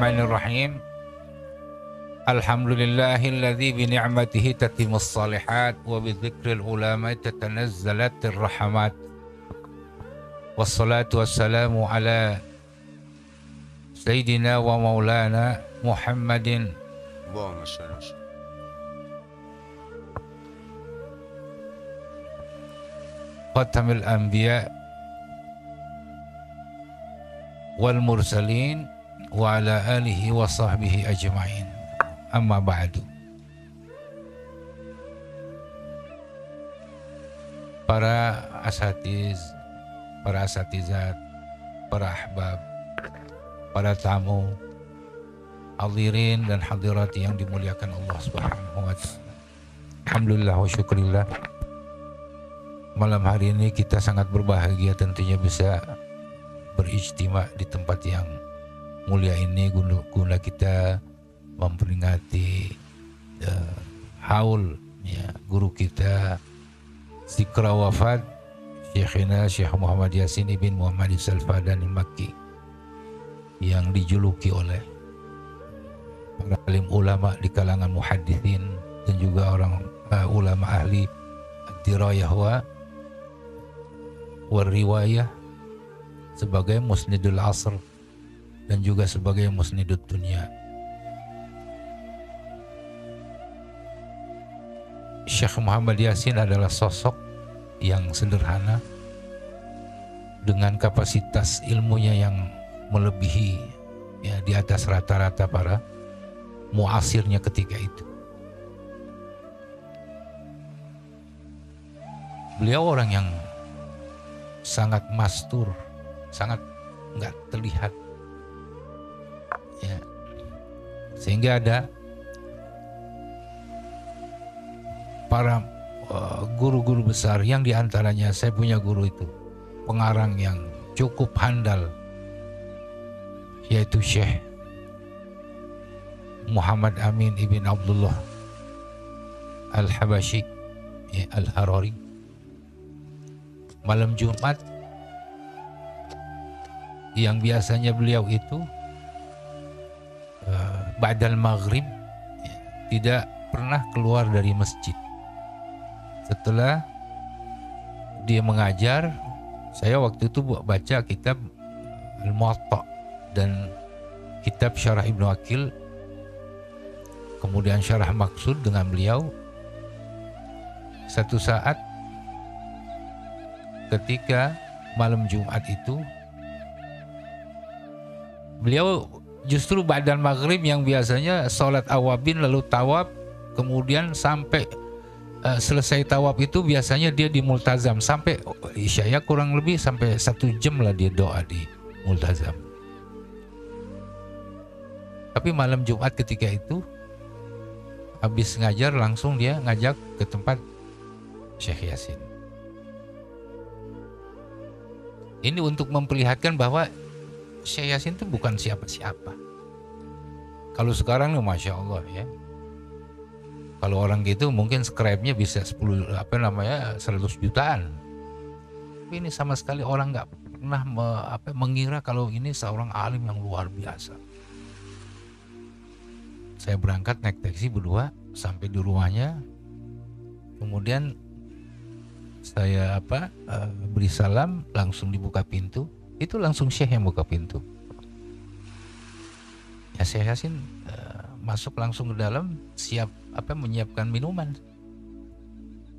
Bismillahirrahmanirrahim. Alhamdulillahilladzi bi ni'matihi tatimmus shalihat wa bi dzikril ulama tatanazzalatir rahmat. Wassalatu wassalamu ala sayyidina wa maulana Muhammadin Allahumma shalli ala khatamil anbiya wal mursalin wa ala alihi wa sahbihi ajma'in. Amma ba'du. Para asatiz, para asatizat, para ahbab, para tamu, hadirin dan hadirat yang dimuliakan Allah Subhanahu wa taala. Alhamdulillah wa syukurillah. Malam hari ini kita sangat berbahagia tentunya bisa berijtima di tempat yang mulia ini guna kita memperingati haul ya, guru kita zikra wafat Syekhina Syekh Muhammad Yasin ibn Muhammad Salfadan Al-Makki yang dijuluki oleh para alim ulama di kalangan muhaddithin dan juga orang ulama ahli ad-dirayah wa riwayah sebagai musnidul asr dan juga sebagai musnidud dunia. Syekh Muhammad Yasin adalah sosok yang sederhana dengan kapasitas ilmunya yang melebihi ya, di atas rata-rata para muasirnya ketika itu. Beliau orang yang sangat mastur, sangat nggak terlihat ya, sehingga ada para guru-guru besar yang diantaranya saya punya guru itu pengarang yang cukup handal, yaitu Syekh Muhammad Amin ibn Abdullah Al-Habashi ya, Al-Harari. Malam Jumat yang biasanya beliau itu ba'dal maghrib ya, tidak pernah keluar dari masjid. Setelah dia mengajar, saya waktu itu baca kitab Al-Muwatta dan kitab Syarah Ibnu Aqil, kemudian Syarah Maqsud dengan beliau. Satu saat ketika malam Jumat itu beliau justru ba'dal maghrib yang biasanya sholat awabin lalu tawaf, kemudian sampai selesai tawaf itu biasanya dia di multazam sampai isya ya, kurang lebih sampai 1 jam lah dia doa di multazam. Tapi malam Jumat ketika itu habis ngajar langsung dia ngajak ke tempat Syekh Yasin. Ini untuk memperlihatkan bahwa Syekh Yasin itu bukan siapa-siapa. Kalau sekarang Masya Allah ya, kalau orang gitu mungkin subscribe-nya bisa 100 jutaan. Tapi ini sama sekali orang nggak pernah mengira kalau ini seorang alim yang luar biasa. Saya berangkat naik taksi berdua sampai di rumahnya, kemudian saya beri salam, langsung dibuka pintu. Itu langsung Syekh yang buka pintu. Ya, Syekh Yasin masuk langsung ke dalam, siap menyiapkan minuman.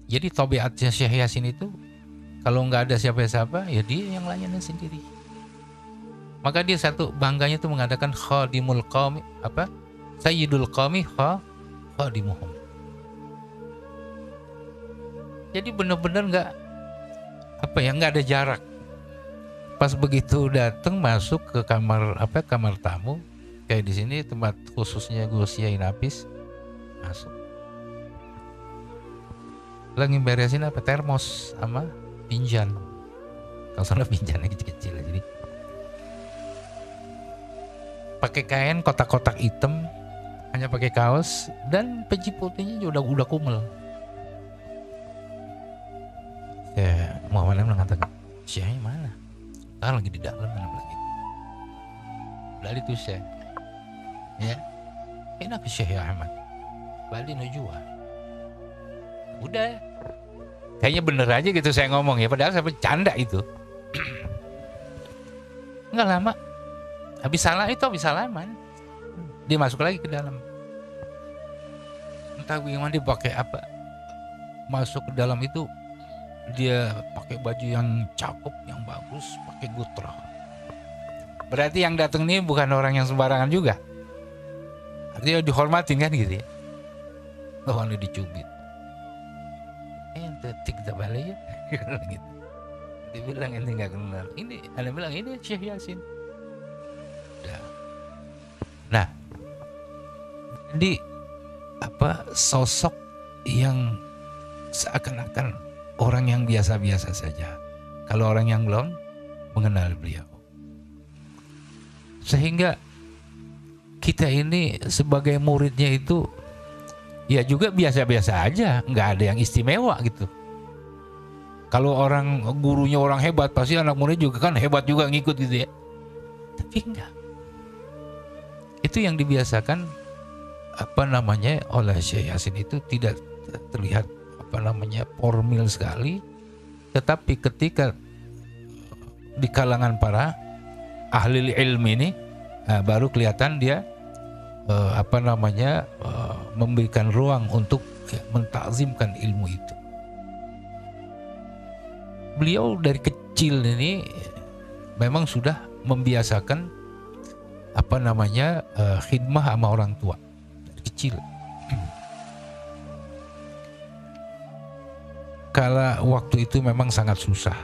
Jadi tabiatnya Syekh Yasin itu kalau nggak ada siapa-siapa ya dia yang layanin sendiri. Maka dia satu bangganya itu mengatakan khadimul qaumi sayyidul qaumi khadimuhum. Jadi benar-benar nggak ada jarak. Pas begitu datang masuk ke kamar tamu, kayak di sini tempat khususnya Gus Yai Nafis, masuk. Lagi beresin termos sama pinjan. Kalau sana pinjannya kecil-kecil, jadi pakai kain kotak-kotak hitam, hanya pakai kaos dan peci putihnya juga udah kumel. Ya, Muhammad mengatakan, Syekh mana? Lagi di dalam lagi. Dari itu Syekh. Ya, enak Syekh Ahmad. Bali Najwa. Udah. Kayaknya bener aja gitu saya ngomong ya, padahal saya bercanda itu. Enggak lama. Habis salaman. Dia masuk lagi ke dalam. Entah bagaimana dia pakai apa. Masuk ke dalam itu dia pakai baju yang cakep, yang bagus, pakai gutra. Berarti yang datang ini bukan orang yang sembarangan juga. Artinya dihormatin kan gitu ya. Lawan dicubit. Ente tik balik ya. Gitu. Dia bilang ente nggak kenal. Ini Anda bilang ini Syekh Yasin. Udah. Nah, jadi apa sosok yang seakan-akan orang yang biasa-biasa saja. Kalau orang yang belum mengenal beliau. Sehingga kita ini sebagai muridnya itu ya juga biasa-biasa aja, nggak ada yang istimewa gitu. Kalau orang gurunya orang hebat, pasti anak murid juga kan hebat juga ngikut gitu ya. Tapi enggak. Itu yang dibiasakan oleh Syekh Yasin itu tidak terlihat formal sekali, tetapi ketika di kalangan para ahli ilmu ini baru kelihatan dia memberikan ruang untuk mentakzimkan ilmu itu. Beliau dari kecil ini memang sudah membiasakan khidmah sama orang tua dari kecil. Kala waktu itu memang sangat susah.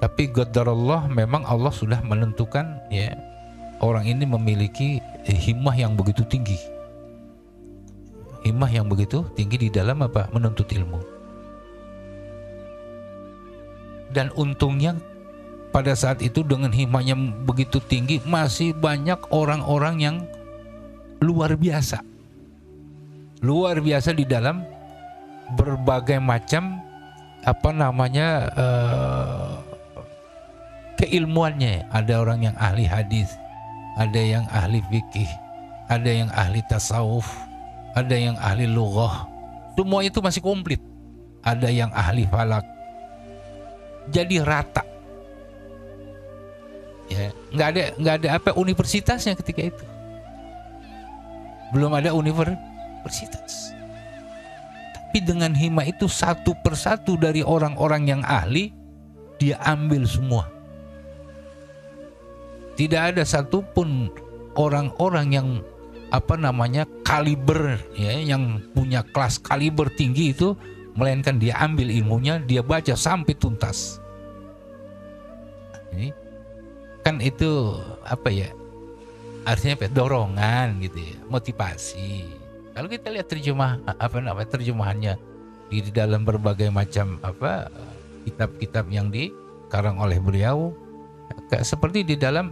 Tapi qadarullah, memang Allah sudah menentukan ya orang ini memiliki himmah yang begitu tinggi. Himmah yang begitu tinggi di dalam menuntut ilmu. Dan untungnya pada saat itu dengan himmahnya begitu tinggi masih banyak orang-orang yang luar biasa. Luar biasa di dalam berbagai macam keilmuannya. Ada orang yang ahli hadis, ada yang ahli fikih, ada yang ahli tasawuf, ada yang ahli lughah. Semua itu masih komplit. Ada yang ahli falak. Jadi rata. Ya, nggak ada universitasnya ketika itu. Belum ada universitas. Tapi dengan himmah itu satu persatu dari orang-orang yang ahli dia ambil semua. Tidak ada satupun orang-orang yang kaliber ya, yang punya kelas kaliber tinggi itu, melainkan dia ambil ilmunya, dia baca sampai tuntas. Ini kan itu artinya dorongan gitu ya, motivasi. Kalau kita lihat terjemahannya di dalam berbagai macam kitab-kitab yang dikarang oleh beliau, seperti di dalam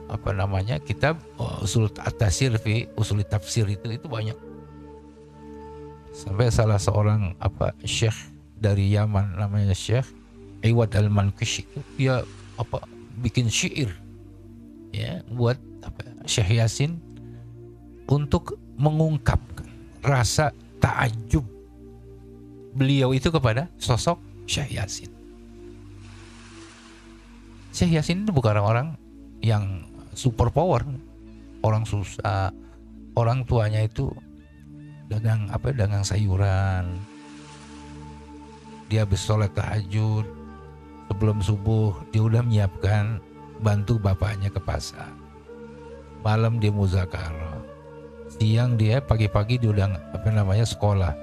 kitab usul at-tafsir fi usul tafsir itu banyak. Sampai salah seorang syekh dari Yaman namanya Syekh Iwad Al-Mankish itu dia bikin syair ya buat Syekh Yasin untuk mengungkapkan rasa takjub beliau itu kepada sosok Syekh Yasin. Syekh Yasin itu bukan orang yang super power, orang susah, orang tuanya itu dagang sayuran. Dia habis sholat tahajud, sebelum subuh dia udah menyiapkan bantu bapaknya ke pasar. Malam dia muzakarah. Siang dia pagi-pagi dia udah sekolah.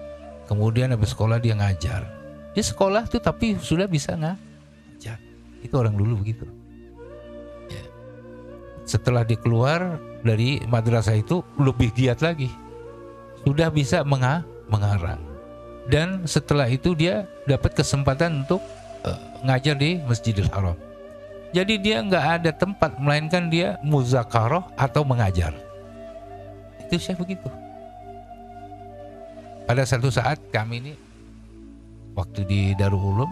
Kemudian habis sekolah dia ngajar. Dia sekolah tuh tapi sudah bisa ngajar. Itu orang dulu begitu. Ya. Setelah dia keluar dari madrasah itu lebih giat lagi. Sudah bisa mengarang. Dan setelah itu dia dapat kesempatan untuk ngajar di Masjidil Haram. Jadi dia nggak ada tempat melainkan dia muzakarah atau mengajar. Itu saya begitu. Pada satu saat kami ini waktu di Darul Ulum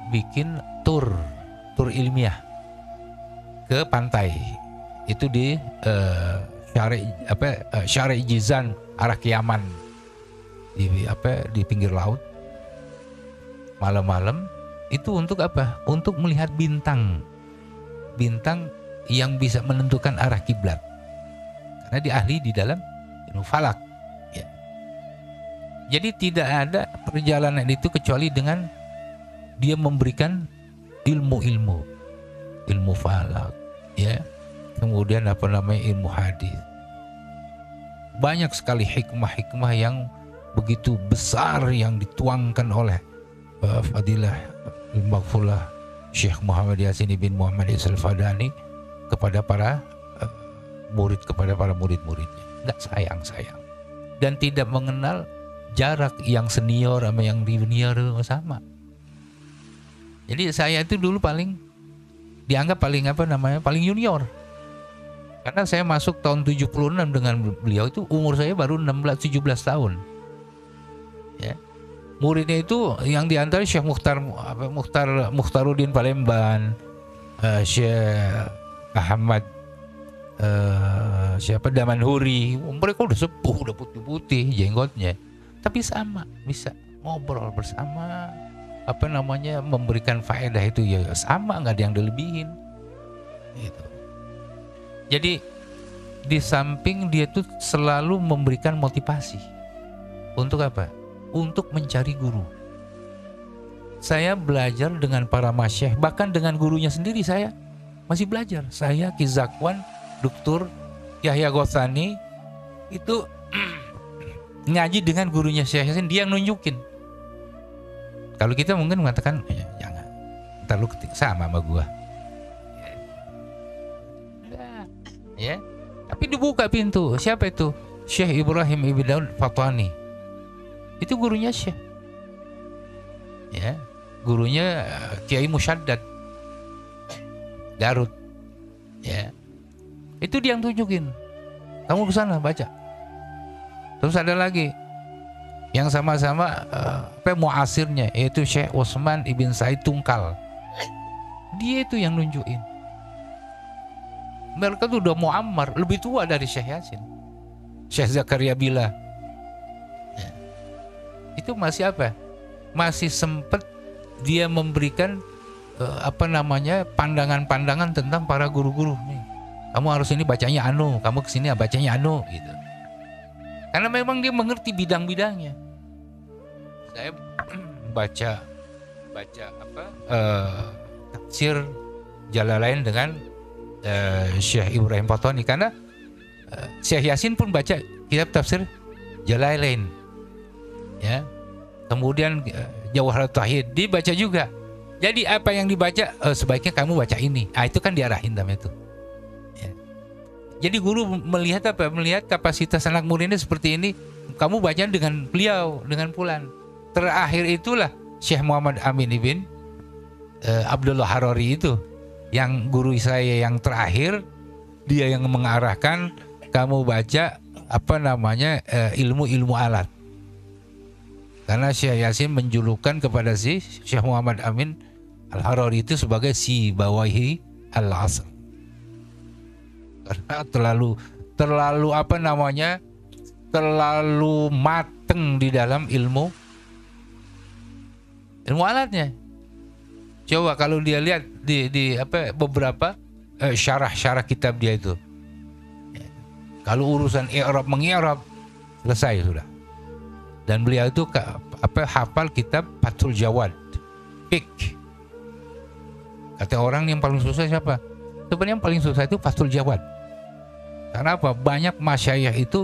bikin tur ilmiah ke pantai. Itu di Syari Jizan arah ke Yaman di pinggir laut malam-malam itu untuk apa? Untuk melihat bintang yang bisa menentukan arah kiblat. Karena dia ahli di dalam ilmu falak. Ya. Jadi tidak ada perjalanan itu kecuali dengan dia memberikan ilmu falak, ya. Kemudian ilmu hadis. Banyak sekali hikmah-hikmah yang begitu besar yang dituangkan oleh Fadilah Al-Maghfurlah Syekh Muhammad Yasin bin Muhammad Al-Fadani kepada para murid-muridnya. Enggak sayang. Dan tidak mengenal jarak yang senior sama yang junior sama. Jadi saya itu dulu dianggap paling junior. Karena saya masuk tahun 76 dengan beliau itu umur saya baru 16-17 tahun. Ya. Muridnya itu yang diantara Syekh Mukhtaruddin Palembang, Syekh Ahmad Damanhuri. Mereka udah sepuh, udah putih-putih jenggotnya. Tapi sama, bisa ngobrol bersama, memberikan faedah itu ya sama, nggak ada yang dilebihin. Gitu. Jadi di samping dia tuh selalu memberikan motivasi. Untuk apa? Untuk mencari guru. Saya belajar dengan para masyayikh, bahkan dengan gurunya sendiri saya masih belajar. Saya Ki Zakwan, Dr. Yahya Ghothani itu ngaji dengan gurunya Syekh Yasin, dia yang nunjukin. Kalau kita mungkin mengatakan jangan, ntar lu sama gua. Ya, tapi dibuka pintu. Siapa itu? Syekh Ibrahim Ibn Daud Fatwani. Itu gurunya Syekh. Ya, gurunya Kiai Musyaddad Garut. Ya, itu dia yang tunjukin. Kamu ke sana baca. Terus ada lagi yang sama-sama muasirnya, yaitu Syekh Utsman Ibn Said Tungkal. Dia itu yang nunjukin. Mereka tuh udah muammar, lebih tua dari Syekh Yasin. Syekh Zakaria Bila. Ya. Itu masih masih sempat dia memberikan pandangan-pandangan tentang para guru-guru nih. Kamu harus ini bacanya anu, kamu kesini bacanya anu gitu. Karena memang dia mengerti bidang-bidangnya. Saya baca tafsir Jalalain dengan Syekh Ibrahim Fatwani, karena Syekh Yasin pun baca kitab tafsir Jalalain. Ya. Kemudian Jawaharatul Tauhid dibaca juga. Jadi apa yang dibaca sebaiknya kamu baca ini. Itu kan diarahin namanya itu. Ya. Jadi guru melihat kapasitas anak muridnya seperti ini, kamu baca dengan beliau, dengan fulan. Terakhir itulah Syekh Muhammad Amin ibn Abdullah Harari itu, yang guru saya yang terakhir, dia yang mengarahkan kamu baca ilmu-ilmu alat. Karena Syekh Yasin menjulukan kepada si Syekh Muhammad Amin Al-Harari itu sebagai si bawahi al-asr. Karena terlalu mateng di dalam ilmu alatnya. Coba kalau dia lihat di beberapa syarah kitab dia itu. Kalau urusan i'rab mengi'rab selesai sudah. Dan beliau itu hafal kitab Fathul Jawad. Fiqh. Kata orang yang paling susah siapa? Sebenarnya yang paling susah itu Fathul Jawad. Karena apa? Banyak masyayikh itu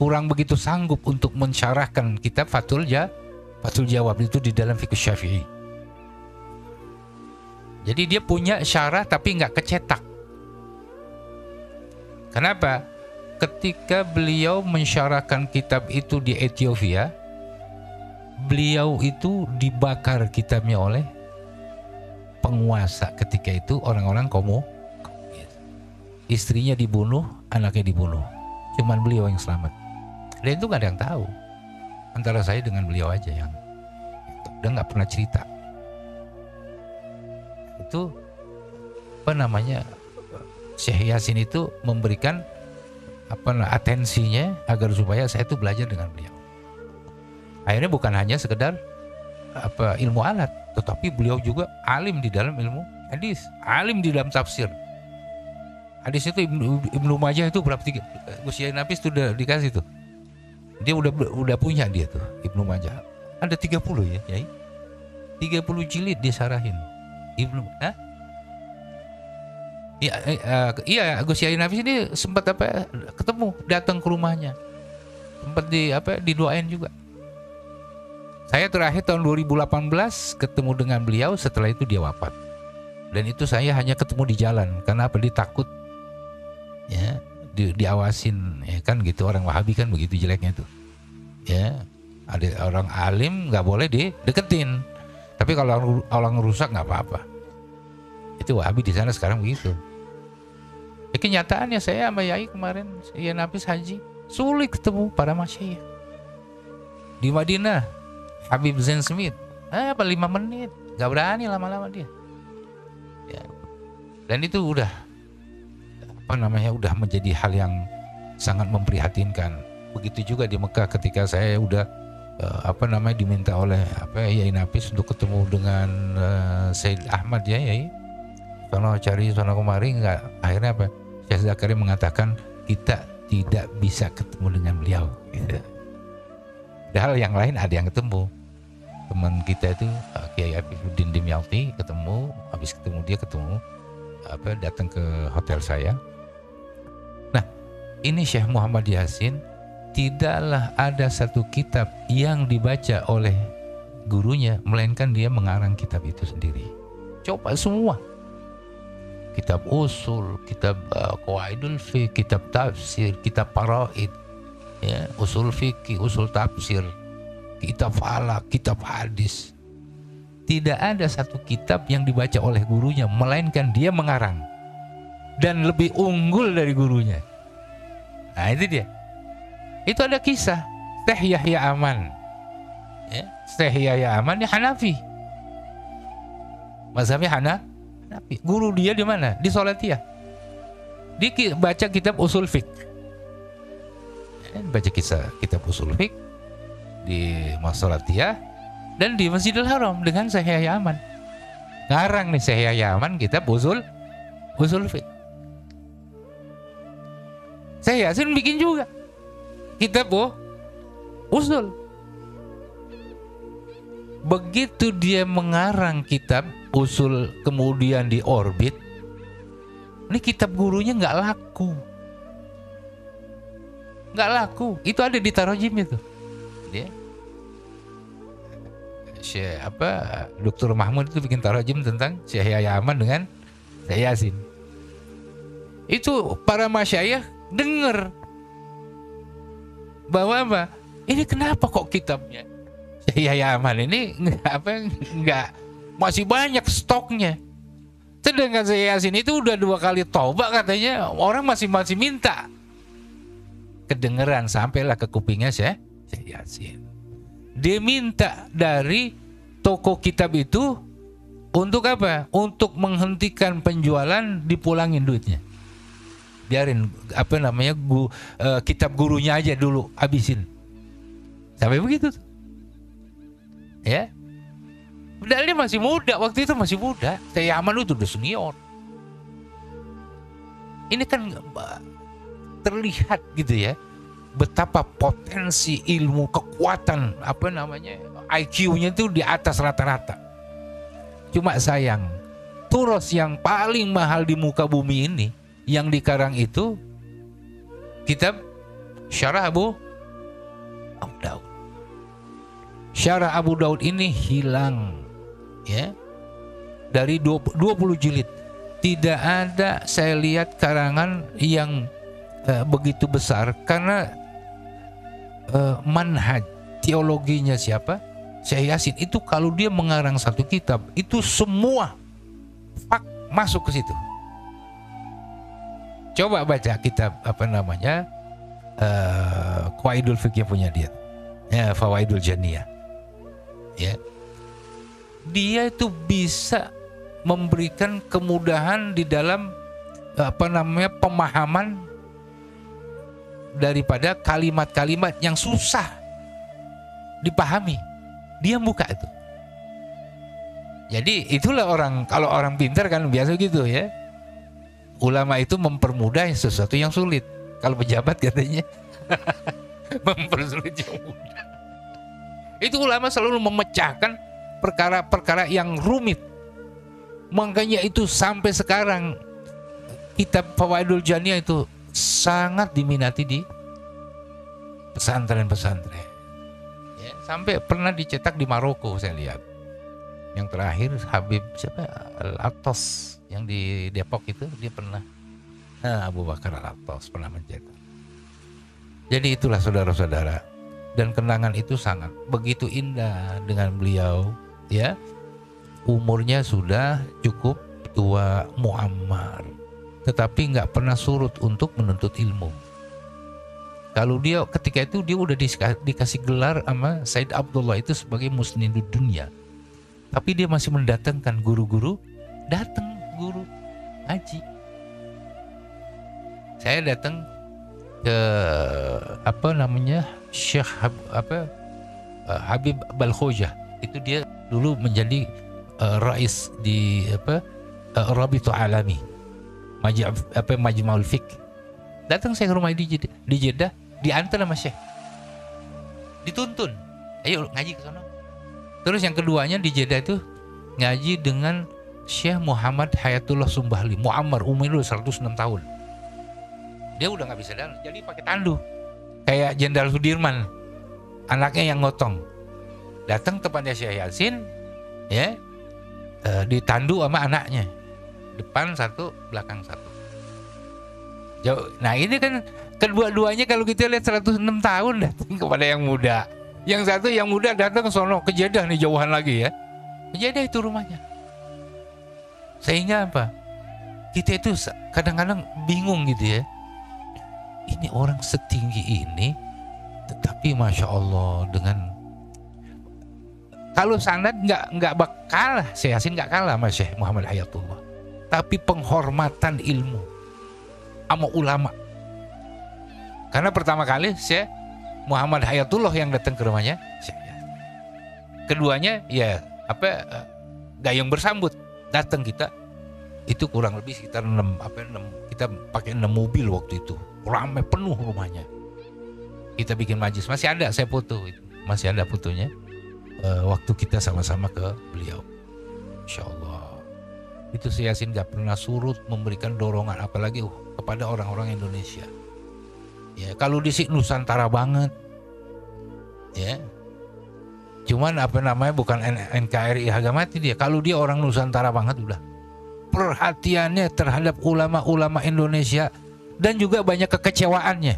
kurang begitu sanggup untuk mensyarahkan kitab Fathul Jawab itu di dalam fikih Syafi'i. Jadi dia punya syarah tapi nggak kecetak. Kenapa? Ketika beliau mensyarahkan kitab itu di Ethiopia, beliau itu dibakar kitabnya oleh penguasa ketika itu, orang-orang komunis. Istrinya dibunuh, anaknya dibunuh. Cuman beliau yang selamat. Dan itu nggak ada yang tahu. Antara saya dengan beliau aja yang udah nggak pernah cerita. Itu Syekh Yasin itu memberikan atensinya agar supaya saya itu belajar dengan beliau. Akhirnya bukan hanya sekedar ilmu alat, tetapi beliau juga alim di dalam ilmu hadis, alim di dalam tafsir. Hadis itu Ibnu Majah itu berapa, Gus Yai Nafis itu udah dikasih tuh. Dia udah punya dia tuh Ibnu Majah. Ada 30 ya, Yai. 30 jilid disarahin. Iya, Gus Yai Nafis ini sempat ketemu, datang ke rumahnya. Sempat didoain juga. Saya terakhir tahun 2018 ketemu dengan beliau, setelah itu dia wafat. Dan itu saya hanya ketemu di jalan, karena dia takut ya diawasin, ya kan gitu, orang Wahabi kan begitu jeleknya tuh. Ya, ada orang alim nggak boleh dideketin. Tapi kalau orang rusak nggak apa-apa. Itu Wahabi di sana sekarang begitu. Kenyataannya saya sama Yai kemarin, Yai Nafis haji, sulit ketemu para masyayikh. Di Madinah, Habib Zain Smith, 5 menit, nggak berani lama-lama dia. Ya. Dan itu udah udah menjadi hal yang sangat memprihatinkan. Begitu juga di Mekah ketika saya udah diminta oleh Yai Nafis untuk ketemu dengan Said Ahmad ya, Yai. Sono kemari enggak, akhirnya Syekh Zakaria mengatakan kita tidak bisa ketemu dengan beliau gitu. Padahal yang lain ada yang ketemu. Teman kita itu Kiai Afifuddin Dimyati ketemu, habis ketemu dia datang ke hotel saya. Nah, ini Syekh Muhammad Yasin, tidaklah ada satu kitab yang dibaca oleh gurunya, melainkan dia mengarang kitab itu sendiri. Coba semua. Kitab usul, kitab qawaidul fiqh, kitab tafsir, kitab faraid, ya, usul fikih, usul tafsir, kitab falak, kitab hadis. Tidak ada satu kitab yang dibaca oleh gurunya, melainkan dia mengarang dan lebih unggul dari gurunya. Nah, itu dia. Itu ada kisah Syekh Yahya Aman. Ya, Syekh Yahya Aman dia Hanafi. Mazhabnya Hanafi. Guru dia di mana? Di Salatiyah. Dia baca kitab usul fiqh. Baca kitab usul fiqh di Salatiyah dan di Masjidil Haram dengan Syekh Yahya Aman. Ngarang nih Syekh Yahya Aman kitab usul fiqh. Syekh Yasin bikin juga kitab usul. Begitu dia mengarang kitab usul kemudian di orbit, ini kitab gurunya nggak laku. Itu ada di Tarojim itu. Dia Dr. Mahmud itu bikin Tarojim tentang Syekh Yahya Aman dengan Syekh Yasin. Itu para masyayikh dengar bahwa ini kenapa kok kitabnya Syekh Yahya Aman ini nggak masih banyak stoknya, sedangkan Syekh Yasin itu udah 2 kali tobat katanya, orang masih minta. Kedengeran sampailah ke kupingnya Syekh Yasin. Dia minta dari toko kitab itu untuk apa? Untuk menghentikan penjualan, dipulangin duitnya. Biarin kitab gurunya aja dulu habisin. Sampai begitu. Ya. Padahal dia masih muda, waktu itu masih muda. Syekh Aman itu udah senior. Ini kan terlihat gitu ya, betapa potensi ilmu, kekuatan IQ-nya itu di atas rata-rata. Cuma sayang, turos yang paling mahal di muka bumi ini yang dikarang itu kitab Syarah Abu Daud. Syarah Abu Daud ini hilang ya, dari 20 jilid. Tidak ada saya lihat karangan yang begitu besar, karena manhaj teologinya siapa? Syekh Yasin itu kalau dia mengarang satu kitab itu semua fak masuk ke situ. Coba baca kitab Qawaidul Fiqh punya dia, ya, Fawaidul Janiyah. Ya, dia itu bisa memberikan kemudahan di dalam pemahaman daripada kalimat-kalimat yang susah dipahami. Dia buka itu. Jadi itulah kalau orang pintar kan biasa gitu ya. Ulama itu mempermudah sesuatu yang sulit. Kalau pejabat katanya mempersulit yang mudah. Itu ulama selalu memecahkan perkara-perkara yang rumit. Makanya itu sampai sekarang kitab Fawaidul Janiyah itu sangat diminati di pesantren-pesantren. Ya, sampai pernah dicetak di Maroko saya lihat. Yang terakhir Habib siapa? Al-Attas yang di Depok itu dia pernah. Abu Bakar Al-Attas pernah mencetak. Jadi itulah saudara-saudara. Dan kenangan itu sangat begitu indah dengan beliau, ya. Umurnya sudah cukup tua muammar, tetapi nggak pernah surut untuk menuntut ilmu. Kalau dia ketika itu dia udah dikasih gelar sama Said Abdullah itu sebagai musnidud dunia, tapi dia masih mendatangkan guru-guru, datang guru ngaji. Saya datang ke Syekh Habib Balkhojah, itu dia dulu menjadi rais di Rabithah Alami Majma'ul Fiqh. Datang saya ke rumah di Jeddah, diantar sama Syekh, dituntun, ayo ngaji ke sana. Terus yang keduanya di Jeddah itu ngaji dengan Syekh Muhammad Hayatullah Sumbahli, muammar, umur 106 tahun. Dia udah nggak bisa jalan, jadi pakai tandu kayak Jenderal Sudirman, anaknya yang ngotong. Datang tempatnya Syekh Yasin, ya, ditandu sama anaknya, depan satu, belakang satu. Jauh. Nah ini kan kedua-duanya kalau kita lihat 106 tahun datang kepada yang muda. Yang satu yang muda datang ke sono, ke Jeddah nih, jauhan lagi ya. Ke Jeddah itu rumahnya. Sehingga apa? Kita itu kadang-kadang bingung gitu ya. Ini orang setinggi ini, tetapi masya Allah dengan kalau sanad nggak kalah, Syekh Yasin nggak kalah sama Syekh Muhammad Hayatullah. Tapi penghormatan ilmu sama ulama. Karena pertama kali Syekh Muhammad Hayatullah yang datang ke rumahnya Syekh Yasin. Keduanya ya gayung bersambut, datang kita. Itu kurang lebih sekitar 6 kita pakai 6 mobil waktu itu, ramai penuh rumahnya. Kita bikin majlis, masih ada saya foto itu, masih ada fotonya waktu kita sama-sama ke beliau. Insya Allah itu Syekh Yasin gak pernah surut memberikan dorongan, apalagi kepada orang-orang Indonesia. Ya kalau di Nusantara banget, ya. Cuman bukan NKRI harga mati dia. Kalau dia orang Nusantara banget udah. Perhatiannya terhadap ulama-ulama Indonesia dan juga banyak kekecewaannya.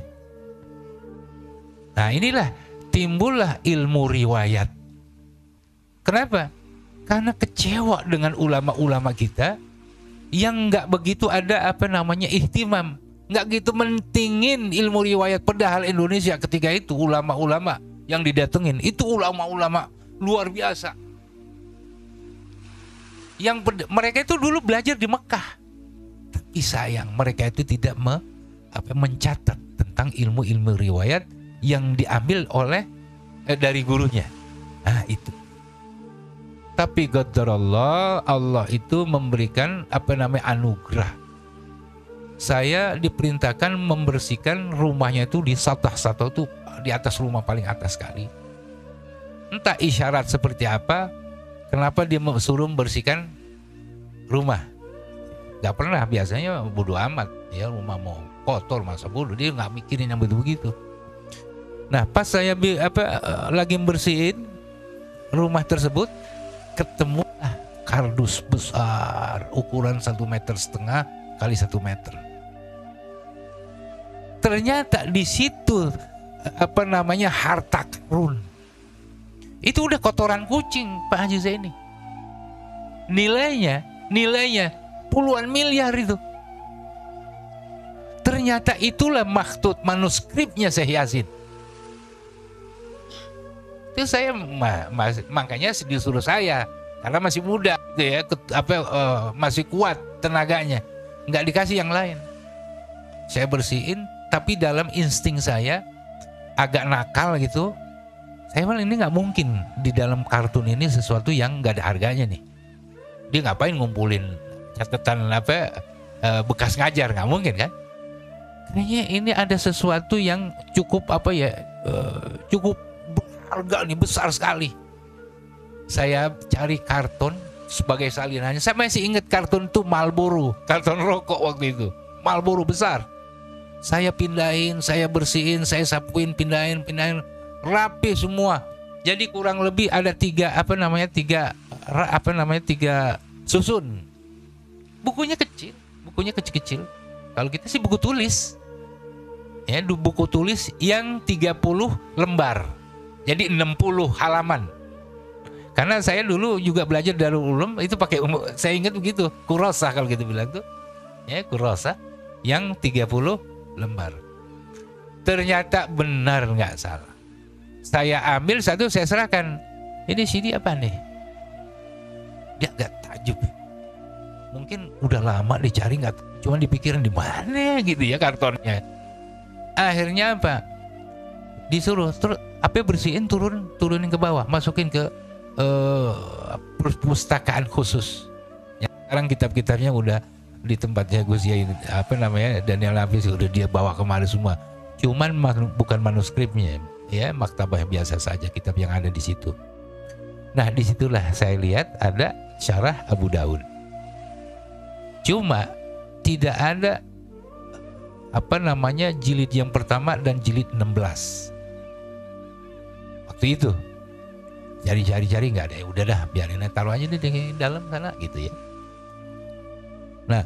Nah inilah timbullah ilmu riwayat. Kenapa? Karena kecewa dengan ulama-ulama kita yang nggak begitu ada ihtimam, nggak gitu mentingin ilmu riwayat. Padahal Indonesia ketika itu ulama-ulama yang didatengin itu ulama-ulama luar biasa. Yang mereka itu dulu belajar di Mekah, tapi sayang mereka itu tidak mencatat tentang ilmu-ilmu riwayat yang diambil oleh dari gurunya. Nah itu. Tapi qadarullah, Allah itu memberikan anugerah. Saya diperintahkan membersihkan rumahnya itu di satah-satah itu, di atas rumah paling atas sekali. Entah isyarat seperti apa, kenapa dia suruh membersihkan rumah? Gak pernah, biasanya bodo amat ya, rumah mau kotor masa bodoh, dia nggak mikirin yang begitu. Nah pas saya lagi membersihin rumah tersebut, ketemulah kardus besar ukuran 1,5 meter kali 1 meter. Ternyata di situ harta karun. Itu udah kotoran kucing Pak Haji Zaini. Nilainya puluhan miliar itu. Ternyata itulah makhtut manuskripnya Syekh Yasin. Itu saya makanya disuruh saya karena masih muda gitu ya, masih kuat tenaganya. nggak dikasih yang lain. Saya bersihin, tapi dalam insting saya agak nakal gitu. Saya bilang ini nggak mungkin di dalam kartun ini sesuatu yang nggak ada harganya nih. Dia ngapain ngumpulin catatan bekas ngajar, nggak mungkin kan? Kayaknya ini ada sesuatu yang cukup cukup berharga nih, besar sekali. Saya cari karton sebagai salinannya. Saya masih ingat karton itu Marlboro, karton rokok waktu itu, Marlboro besar. Saya pindahin, saya bersihin, saya sapuin, pindahin, rapi semua. Jadi kurang lebih ada tiga susun. Bukunya kecil-kecil. Kalau kita sih buku tulis. Ya, buku tulis yang 30 lembar. Jadi 60 halaman. Karena saya dulu juga belajar Darul Ulum itu pakai saya ingat begitu, kurasa kalau gitu bilang tuh. Ya, kurasa yang 30 lembar. Ternyata benar, nggak salah. Saya ambil satu, saya serahkan. Ini CD apa nih? Dia agak takjub. Mungkin udah lama dicari, nggak, cuma dipikirin di mana gitu ya kartonnya. Akhirnya apa? Disuruh bersihin, turunin ke bawah, masukin ke perpustakaan khusus. Ya, sekarang kitab-kitabnya udah di tempatnya Gus Yai Daniel Hafiz, udah dia bawa kemari semua. Cuman bukan manuskripnya, ya maktabah biasa saja, kitab yang ada di situ. Nah, disitulah saya lihat ada syarah Abu Daud. Cuma tidak ada jilid yang pertama dan jilid 16. Waktu itu cari nggak ada, ya udah dah biarin, taruh aja di dalam sana gitu ya. Nah,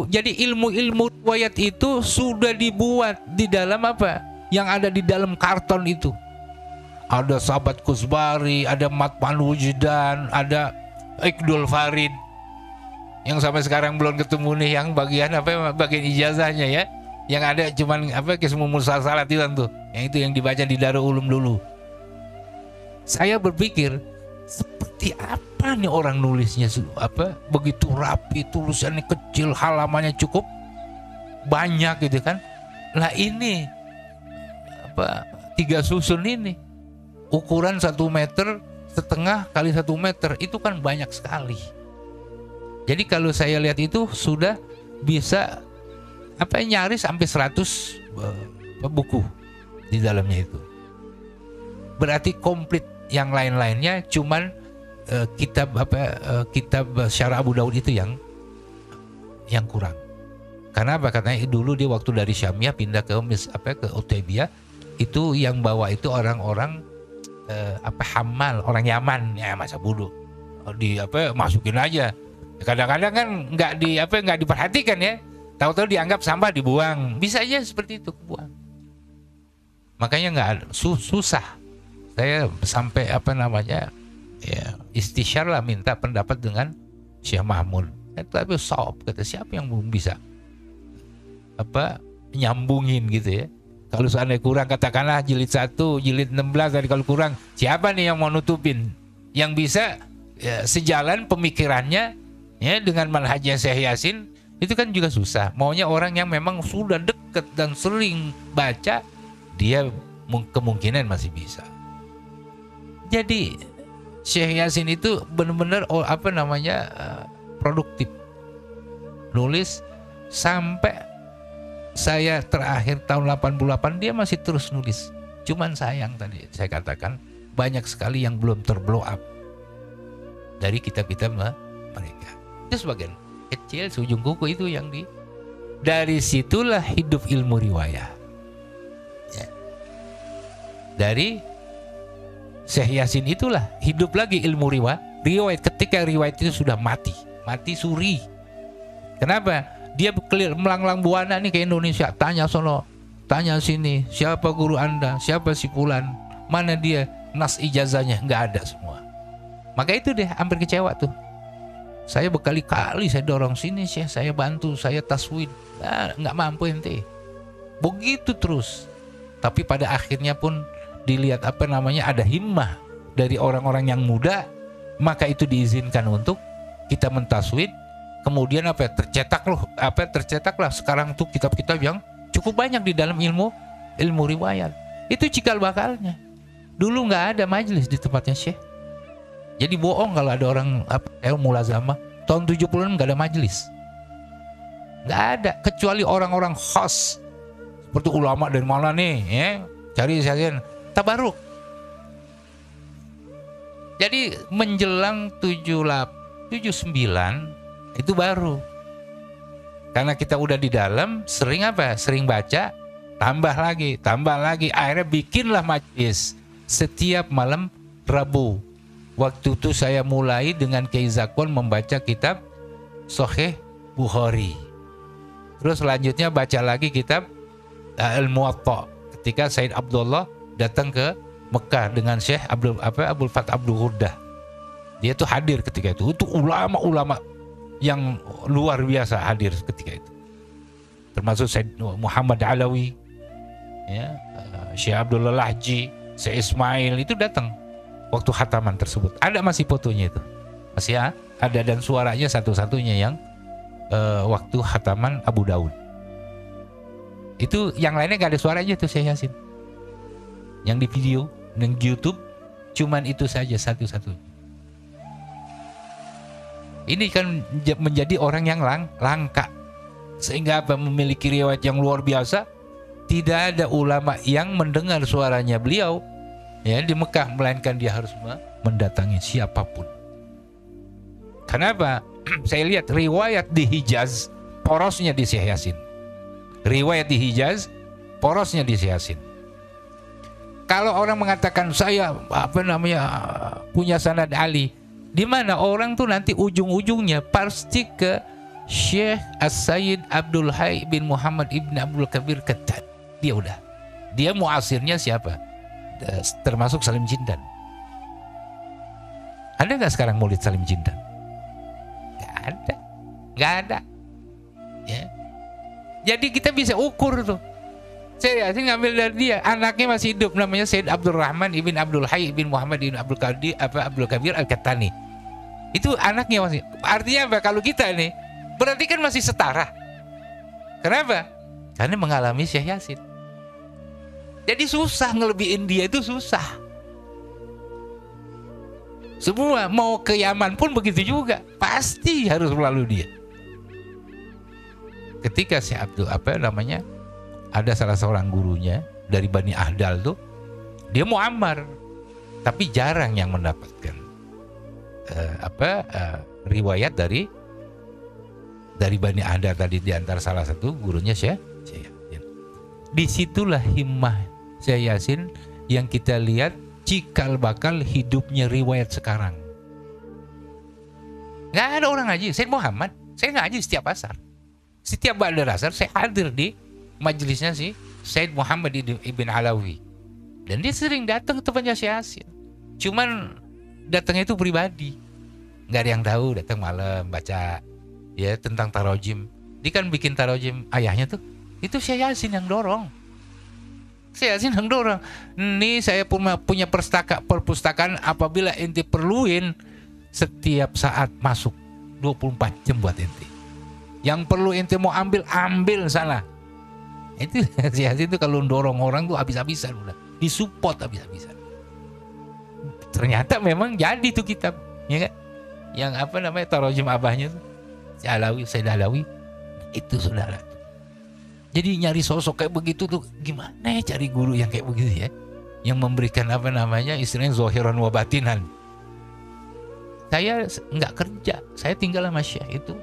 jadi ilmu-ilmu riwayat itu sudah dibuat di dalam yang ada di dalam karton itu. Ada Sahabat Kusbari, ada Matman Wujudan, ada Iqdul Farid yang sampai sekarang belum ketemu nih, yang bagian ijazahnya ya. Yang ada cuman Kismu Musalsalat itu, yang itu yang dibaca di Darul Ulum dulu. Saya berpikir, seperti apa nih orang nulisnya, begitu rapi, tulisannya kecil, halamannya cukup banyak gitu kan. Lah ini 3 susun ini ukuran 1,5 meter kali 1 meter, itu kan banyak sekali. Jadi kalau saya lihat itu sudah bisa nyaris sampai 100 buku di dalamnya itu. Berarti komplit. Yang lain-lainnya cuman kitab Syarah Abu Daud itu yang kurang. Karena katanya dulu dia waktu dari Syamiyah pindah ke Utaybiyah, itu yang bawa itu orang-orang Hamal, orang Yaman, ya masa bodoh. Masukin aja. Kadang-kadang kan nggak diperhatikan ya. Tahu-tahu dianggap sampah, dibuang. Bisa aja seperti itu, buang. Makanya nggak ada, susah. Saya sampai istisyar lah, minta pendapat dengan Syekh Mahmud. Tapi kata siapa yang bisa nyambungin gitu ya. Kalau seandainya kurang, katakanlah jilid 1, jilid 16 tadi, kalau kurang siapa nih yang mau nutupin? Yang bisa sejalan pemikirannya ya dengan manhajnya Syekh Yasin, itu kan juga susah. Maunya orang yang memang sudah dekat dan sering baca, dia kemungkinan masih bisa. Jadi Syekh Yasin itu benar-benar produktif. Nulis sampai saya terakhir tahun 88 dia masih terus nulis. Cuman sayang tadi saya katakan banyak sekali yang belum terblow up dari kitab-kitab mereka. Itu sebagian kecil seujung kuku itu yang dari situlah hidup ilmu riwayat. Ya. Dari Syekh Yasin itulah hidup lagi ilmu riwayat ketika riwayat itu sudah mati suri. Kenapa? Dia melanglang buana nih ke Indonesia, tanya sono, tanya sini, siapa guru Anda, siapa si fulan, mana dia, nas ijazahnya, nggak ada semua. Maka itu deh hampir kecewa tuh. Saya berkali-kali saya dorong sini, saya bantu, saya taswid, nggak mampu ente. Begitu terus. Tapi pada akhirnya pun dilihat ada himmah dari orang-orang yang muda, maka itu diizinkan untuk kita mentaswid Kemudian tercetaklah sekarang tuh kitab-kitab yang cukup banyak di dalam ilmu riwayat. Itu cikal bakalnya. Dulu nggak ada majelis di tempatnya Syekh. Jadi bohong kalau ada orang mulazamah tahun 76 nggak ada majelis. Nggak ada, kecuali orang-orang khas seperti ulama dari mana nih, ya cari saja tabaruk. Jadi menjelang 79 itu baru. Karena kita udah di dalam, sering baca, tambah lagi. Akhirnya bikinlah majelis setiap malam Rabu. Waktu itu saya mulai dengan Kiai Zakwan membaca kitab Sahih Bukhari. Terus selanjutnya baca lagi kitab Al-Muwatta ketika Said Abdullah datang ke Mekah dengan Syekh Abdul Fattah Abdul Ghuddah. Dia tuh hadir ketika itu. Itu ulama-ulama yang luar biasa hadir ketika itu. Termasuk Said Muhammad Alawi, ya, Syekh Abdullah Lahji, Syekh Ismail itu datang waktu khataman tersebut. Ada masih fotonya itu. Masih ada dan suaranya satu-satunya yang waktu khataman Abu Daud. Itu yang lainnya gak ada suaranya tuh Syekh Yasin. Yang di video, yang di YouTube cuman itu saja satu-satunya. Ini kan menjadi orang yang langka. Sehingga memiliki riwayat yang luar biasa. Tidak ada ulama yang mendengar suaranya beliau ya di Mekah, melainkan dia harus mendatangi siapapun. Kenapa? Saya lihat riwayat di Hijaz, porosnya di Syekh Yasin. Riwayat di Hijaz, porosnya di Syekh Yasin. Kalau orang mengatakan saya punya sanad Ali, di mana orang tuh nanti ujung-ujungnya pasti ke Syekh As-Sayyid Abdul Hayy bin Muhammad ibn Abdul Kabir Ketan. Dia muasirnya siapa? Termasuk Salim Jindan. Ada nggak sekarang maulid Salim Jindan? Nggak ada. Ya. Jadi kita bisa ukur tuh. Saya ngambil dari dia. Anaknya masih hidup, namanya Sayyid Abdul Rahman ibn Abdul Hayy bin Muhammad ibn Abdul Kabir Al-Katani. Itu anaknya masih. Artinya apa? Kalau kita nih, berarti kan masih setara. Kenapa? Karena mengalami Syekh Yasin. Jadi susah ngelebihin dia, itu susah. Semua mau ke Yaman pun begitu juga, pasti harus melalui dia. Ketika si Abdul ada salah seorang gurunya dari Bani Ahdal tuh, dia Muammar, tapi jarang yang mendapatkan riwayat dari Bani Ahdal tadi, di antara salah satu gurunya Syekh Yasin. Disitulah himmah Syekh Yasin yang kita lihat cikal bakal hidupnya riwayat sekarang. Nggak ada orang ngaji. Said Muhammad, saya ngaji setiap asar. Setiap ba'da asar saya hadir di majelisnya si Said Muhammad ibn Alawi. Dan dia sering datang ke tempatnya Syekh Yasin. Cuman datangnya itu pribadi. Nggak ada yang tahu, datang malam baca ya tentang tarojim. Dia kan bikin tarojim ayahnya tuh. Itu Syekh Yasin yang dorong. Syekh Yasin yang dorong. Nih saya punya perpustakaan, apabila ente perluin setiap saat masuk 24 jam buat ente. Yang perlu ente mau ambil sana. Itu Syekh Yasin itu kalau dorong orang tuh habis-habisan udah. Disupport habis-habisan. Ternyata memang jadi tuh kitab, ya kan? Yang tarojim abahnya tuh. Si Alawi, Said Alawi. Itu saudara. Jadi nyari sosok kayak begitu tuh gimana ya, cari guru yang kayak begitu ya, yang memberikan istilahnya zohiran wa batinan. Saya nggak kerja, saya tinggal sama Syekh itu.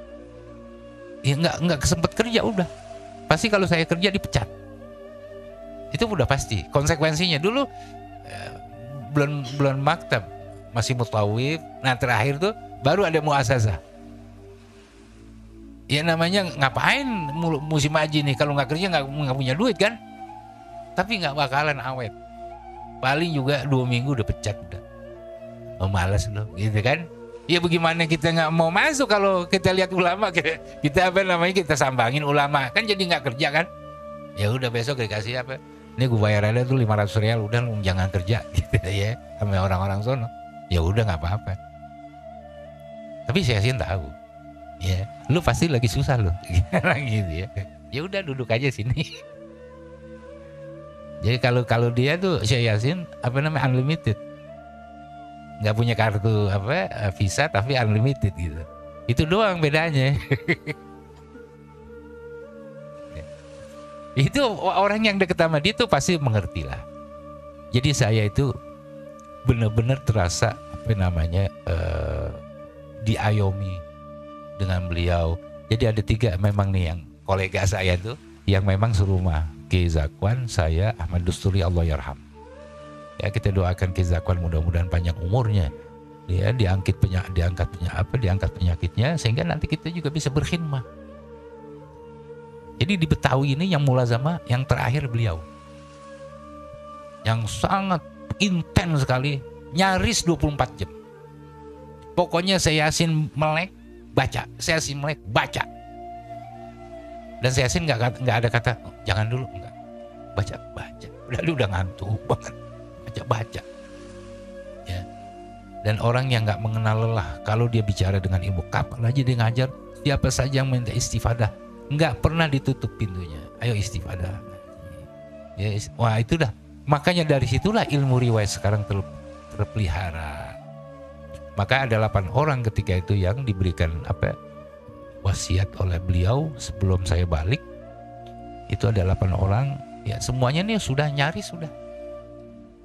Ya nggak kesempet kerja udah. Pasti kalau saya kerja dipecat. Itu udah pasti konsekuensinya. Dulu bulan maktab masih mutawif. Nah terakhir tuh baru ada muasasah. Ya namanya ngapain musim haji nih, kalau nggak kerja nggak punya duit kan. Tapi nggak bakalan awet. Paling juga 2 minggu udah pecat udah. Malas loh, gitu kan? Ya bagaimana kita nggak mau masuk kalau kita lihat ulama, kita sambangin ulama kan, jadi nggak kerja kan? Ya udah besok dikasih ini gue bayar aja tuh 500 rial, udah lu jangan kerja gitu ya sama orang-orang sono. Ya udah nggak apa-apa. Tapi saya sih tahu. Ya, lu pasti lagi susah lu. Gitu ya. Ya udah duduk aja sini. Jadi kalau dia tuh Syekh Yasin apa namanya unlimited. Nggak punya kartu apa visa tapi unlimited gitu. Itu doang bedanya. Itu orang yang deket sama dia tuh pasti mengerti lah. Jadi saya itu benar-benar terasa apa namanya diayomi dengan beliau. Jadi ada 3 memang nih yang kolega saya tuh yang memang serumah. Ki Zakwan, saya, Ahmad Dusturi, Allah yarham. Ya kita doakan Ki Zakwan mudah-mudahan panjang umurnya. Dia diangkat penyakitnya sehingga nanti kita juga bisa berkhidmah. Jadi di Betawi ini yang mulazamah yang terakhir beliau. Yang sangat intens sekali, nyaris 24 jam. Pokoknya saya Yasin melek baca, saya Yasin melek baca. Dan saya Yasin nggak ada kata jangan dulu, enggak. Baca. Udah ngantuk banget. Baca. Ya. Dan orang yang nggak mengenal lelah, kalau dia bicara dengan ilmu, kapan aja dia ngajar, siapa saja yang minta istifadah, nggak pernah ditutup pintunya. Ayo istifadah. Ya, wah itu dah. Makanya dari situlah ilmu riwayat sekarang terpelihara. Maka ada 8 orang ketika itu yang diberikan wasiat oleh beliau sebelum saya balik. Itu ada 8 orang, ya semuanya nih sudah nyaris sudah.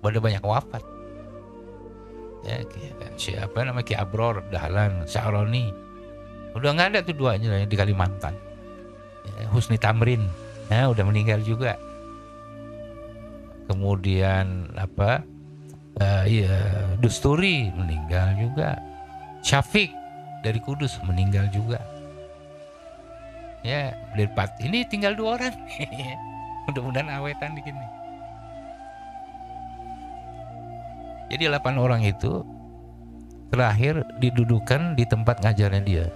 Ada banyak wafat. Ya, siapa namanya Ki Abror, Dahlan, Sya'roni. Udah nggak ada tuh 2-nya di Kalimantan. Ya, Husni Tamrin, nah udah meninggal juga. Kemudian Dusturi meninggal juga. Syafiq dari Kudus meninggal juga. Ya, dari ini tinggal 2 orang. Mudah-mudahan awetan di sini. Jadi 8 orang itu terakhir didudukan di tempat ngajarnya dia.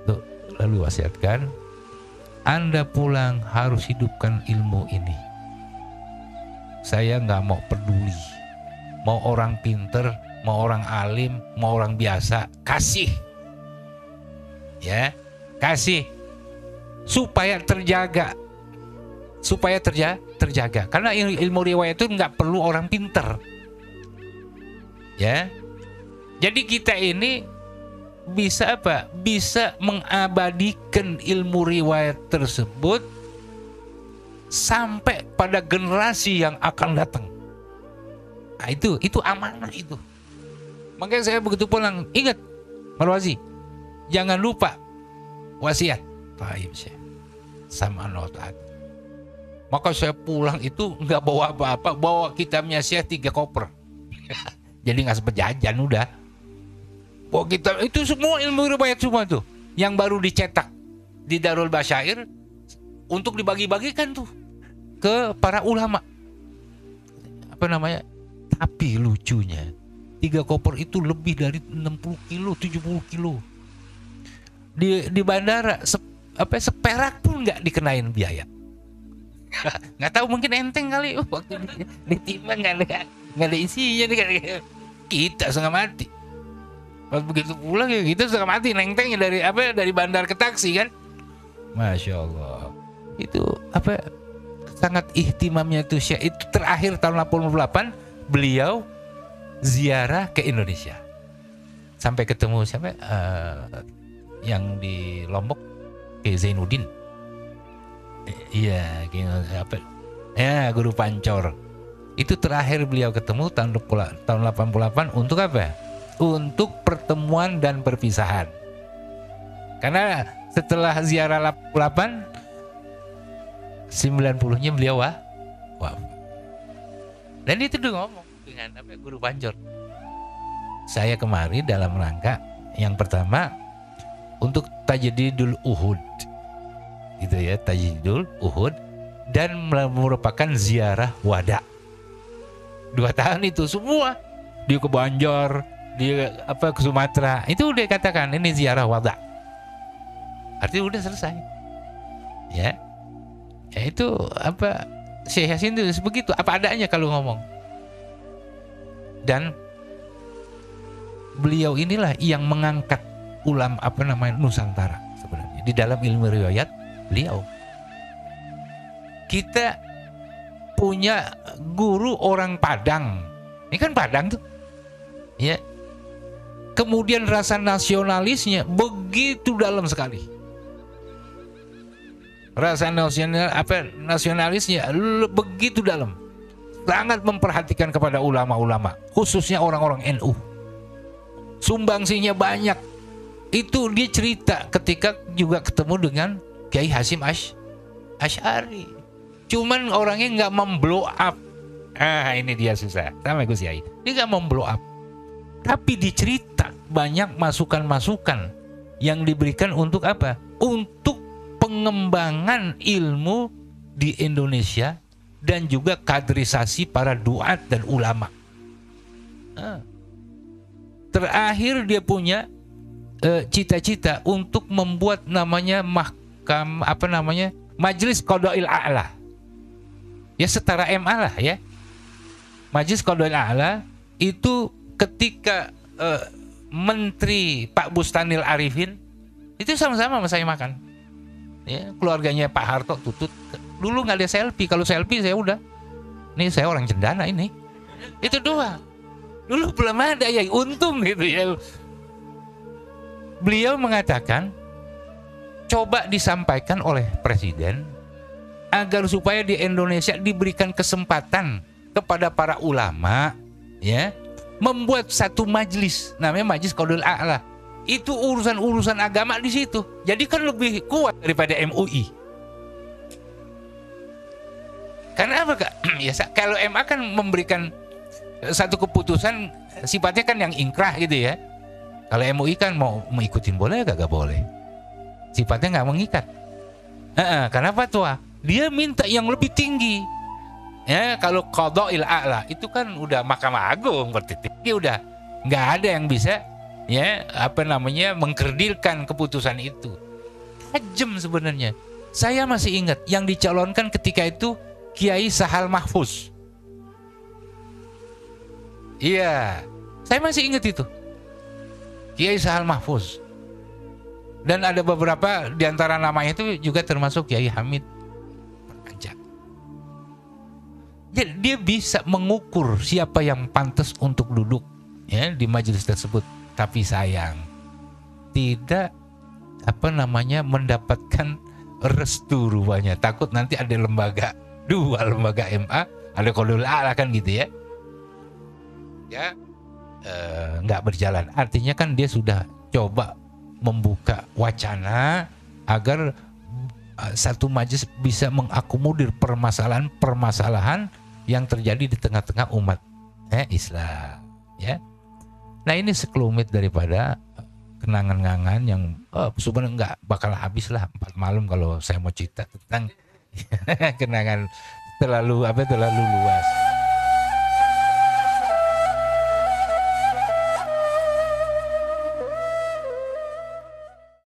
Tuh, lalu wasiatkan, Anda pulang harus hidupkan ilmu ini. Saya nggak mau peduli, mau orang pinter, mau orang alim, mau orang biasa, kasih. Ya, kasih supaya terjaga. Karena ilmu riwayat itu nggak perlu orang pinter. Ya. Jadi kita ini bisa bisa mengabadikan ilmu riwayat tersebut sampai pada generasi yang akan datang. Nah, itu amanah itu. Makanya saya begitu pulang, ingat Marwazi, jangan lupa wasiat. Baik, sama notat. Maka saya pulang itu nggak bawa apa-apa, bawa kitabnya saya 3 koper. Jadi nggak sempet jajan udah. Bawa kitab itu semua ilmu riwayat semua tuh, yang baru dicetak di Darul Basyair untuk dibagi-bagikan tuh ke para ulama. Tapi lucunya 3 koper itu lebih dari 60 kilo, 70 kilo. Di bandara seperak pun nggak dikenain biaya. Nggak tahu, mungkin enteng kali waktu ditimbang nggak ada isinya nih, kita setengah mati. Pas begitu pulang ya kita setengah mati nentengnya dari bandar ke taksi kan. Masya Allah, itu sangat ihtimamnya tuh Syekh. Itu terakhir tahun 88 beliau ziarah ke Indonesia sampai ketemu yang di Lombok, ke Zainuddin. Iya, Guru Pancor. Itu terakhir beliau ketemu tahun 88 untuk apa? Untuk pertemuan dan perpisahan. Karena setelah ziarah 88, 90-nya beliau wafat. Dan itu tuh ngomong dengan Guru Pancor. Saya kemari dalam rangka yang pertama untuk Tajdidul Uhud. Gitu ya, Tajdidul Uhud, dan merupakan ziarah wada. 2 tahun itu semua dia ke Banjar, dia ke Sumatera, itu udah katakan ini ziarah wada. Artinya udah selesai. Ya itu Syekh Yasin itu begitu, apa adanya kalau ngomong. Dan beliau inilah yang mengangkat ulama Nusantara sebenarnya di dalam ilmu riwayat beliau. Kita punya guru orang Padang, ini kan Padang tuh, ya. Kemudian rasa nasionalisnya begitu dalam sekali. Rasa nasionalisnya begitu dalam. Sangat memperhatikan kepada ulama-ulama, khususnya orang-orang NU. Sumbangsinya banyak. Itu dia cerita ketika juga ketemu dengan Kiai Hasyim Asy'ari. Cuman orangnya nggak memblow up. Ini dia susah. Sama Gus Yai. Dia nggak memblow up. Tapi dicerita banyak masukan-masukan yang diberikan untuk apa? Untuk pengembangan ilmu di Indonesia dan juga kaderisasi para duat dan ulama. Terakhir dia punya cita-cita untuk membuat namanya Majelis Qada'il A'la. Ya setara MA lah ya. Majelis Qada'il A'la itu ketika Menteri Pak Bustanil Arifin itu sama-sama sama saya makan. Ya, keluarganya Pak Harto Tutut. Dulu nggak ada selfie. Kalau selfie saya udah. Nih saya orang cendana ini. Itu doang. Dulu belum ada ya, untung gitu ya. Beliau mengatakan coba disampaikan oleh Presiden agar supaya di Indonesia diberikan kesempatan kepada para ulama ya membuat satu majelis namanya Majelis Qada'il A'la. Itu urusan-urusan agama di situ. Jadi kan lebih kuat daripada MUI. Karena apa Kak? Ya kalau MA kan memberikan satu keputusan sifatnya kan yang ingkrah gitu ya. Kalau MUI kan mau mengikutin boleh gak boleh. Sifatnya nggak mengikat. Karena fatwa dia minta yang lebih tinggi. Ya kalau Qada'il A'la itu kan udah Mahkamah Agung berarti dia udah nggak ada yang bisa ya mengkerdilkan keputusan itu. Tajam sebenarnya. Saya masih ingat yang dicalonkan ketika itu Kiai Sahal Mahfuz. Iya, saya masih ingat itu. Kiai Sahal Mahfuz. Dan ada beberapa di antara namanya itu juga termasuk Kiai Hamid Perpanjang. Dia bisa mengukur siapa yang pantas untuk duduk ya di majelis tersebut. Tapi sayang tidak mendapatkan restu rupanya. Takut nanti ada lembaga lembaga MA, ada Qada'il A'la kan gitu ya. Ya nggak berjalan. Artinya kan dia sudah coba membuka wacana agar satu majelis bisa mengakomodir permasalahan yang terjadi di tengah-tengah umat Islam ya. Nah ini sekelumit daripada kenangan-kenangan yang sebenarnya nggak bakal habis lah 4 malam kalau saya mau cerita tentang kenangan terlalu luas.